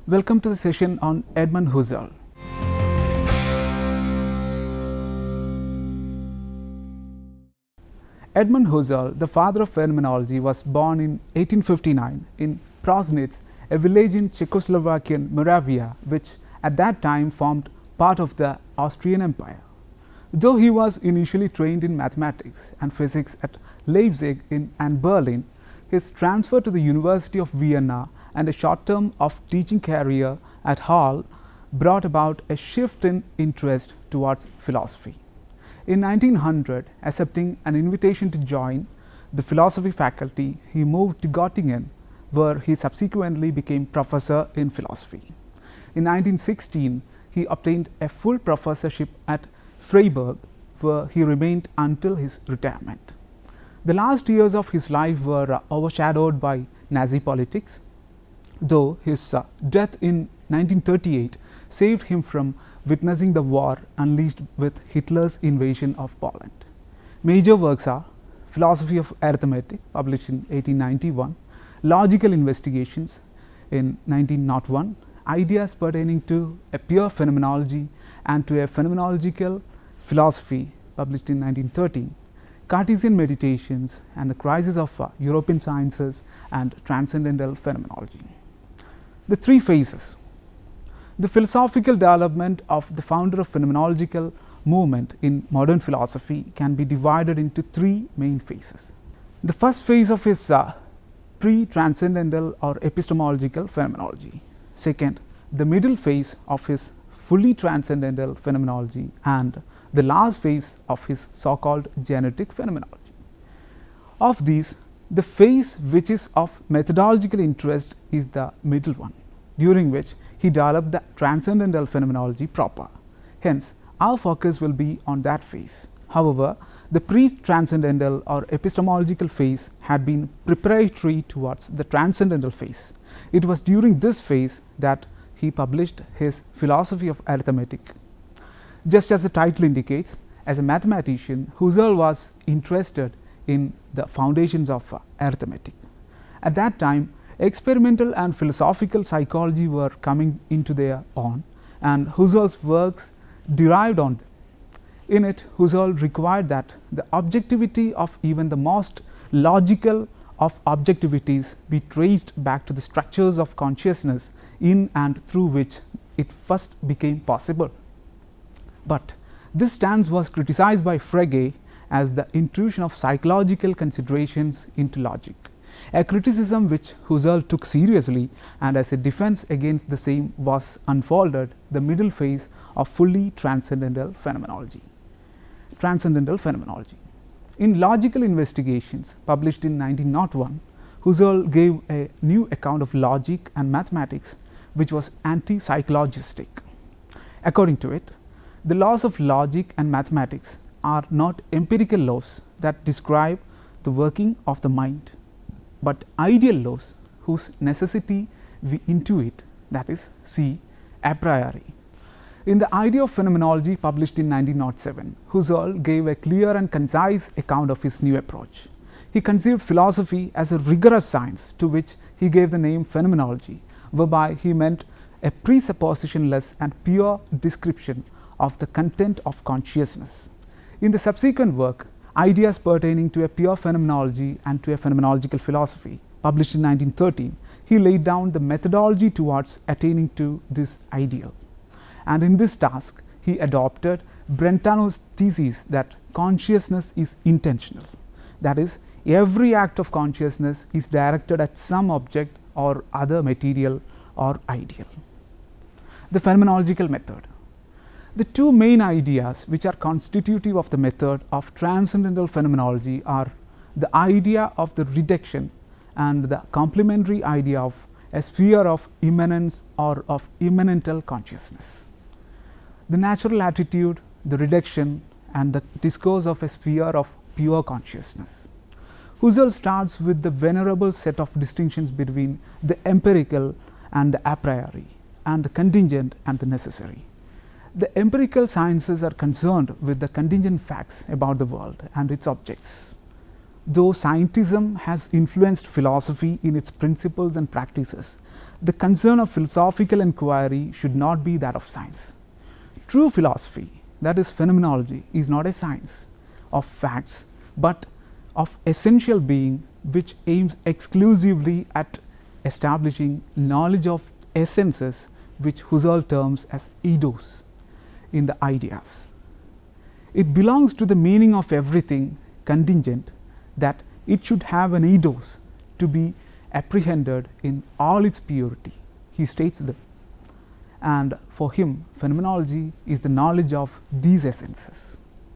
Welcome to the session on Edmund Husserl. Edmund Husserl, the father of phenomenology, was born in 1859 in Prosnitz, a village in Czechoslovakian Moravia, which at that time formed part of the Austrian Empire. Though he was initially trained in mathematics and physics at Leipzig and Berlin, his transfer to the University of Vienna and a short term of teaching career at Halle brought about a shift in interest towards philosophy. In 1900, accepting an invitation to join the philosophy faculty, he moved to Göttingen, where he subsequently became professor in philosophy. In 1916, he obtained a full professorship at Freiburg, where he remained until his retirement. The last years of his life were overshadowed by Nazi politics, though his death in 1938 saved him from witnessing the war unleashed with Hitler's invasion of Poland. Major works are Philosophy of Arithmetic, published in 1891, Logical Investigations in 1901, Ideas pertaining to a pure phenomenology and to a phenomenological philosophy, published in 1913, Cartesian Meditations and the Crisis of European Sciences and Transcendental Phenomenology. The three phases. The philosophical development of the founder of phenomenological movement in modern philosophy can be divided into three main phases. The first phase of his pre-transcendental or epistemological phenomenology. Second, the middle phase of his fully transcendental phenomenology, and the last phase of his so-called genetic phenomenology. Of these, the phase which is of methodological interest is the middle one, during which he developed the transcendental phenomenology proper. Hence, our focus will be on that phase. However, the pre-transcendental or epistemological phase had been preparatory towards the transcendental phase. It was during this phase that he published his Philosophy of Arithmetic. Just as the title indicates, as a mathematician, Husserl was interested in the foundations of arithmetic. At that time, experimental and philosophical psychology were coming into their own, and Husserl's works derived on them. In it, Husserl required that the objectivity of even the most logical of objectivities be traced back to the structures of consciousness in and through which it first became possible. But this stance was criticized by Frege as the intrusion of psychological considerations into logic, a criticism which Husserl took seriously, and as a defense against the same was unfolded the middle phase of fully transcendental phenomenology. Transcendental phenomenology. In Logical Investigations, published in 1901, Husserl gave a new account of logic and mathematics which was anti-psychologistic. According to it, the laws of logic and mathematics are not empirical laws that describe the working of the mind, but ideal laws whose necessity we intuit, that is, see a priori. In the Idea of Phenomenology, published in 1907, Husserl gave a clear and concise account of his new approach. He conceived philosophy as a rigorous science to which he gave the name phenomenology, whereby he meant a presuppositionless and pure description of the content of consciousness. In the subsequent work, Ideas pertaining to a pure phenomenology and to a phenomenological philosophy, published in 1913, he laid down the methodology towards attaining to this ideal. And in this task, he adopted Brentano's thesis that consciousness is intentional. That is, every act of consciousness is directed at some object or other material or ideal. The phenomenological method. The two main ideas which are constitutive of the method of transcendental phenomenology are the idea of the reduction and the complementary idea of a sphere of immanence or of immanental consciousness. The natural attitude, the reduction, and the discourse of a sphere of pure consciousness. Husserl starts with the venerable set of distinctions between the empirical and the a priori, and the contingent and the necessary. The empirical sciences are concerned with the contingent facts about the world and its objects. Though scientism has influenced philosophy in its principles and practices, the concern of philosophical inquiry should not be that of science. True philosophy, that is phenomenology, is not a science of facts, but of essential being, which aims exclusively at establishing knowledge of essences, which Husserl terms as eidos in the ideas. It belongs to the meaning of everything contingent that it should have an eidos to be apprehended in all its purity. He states that, and for him phenomenology is the knowledge of these essences.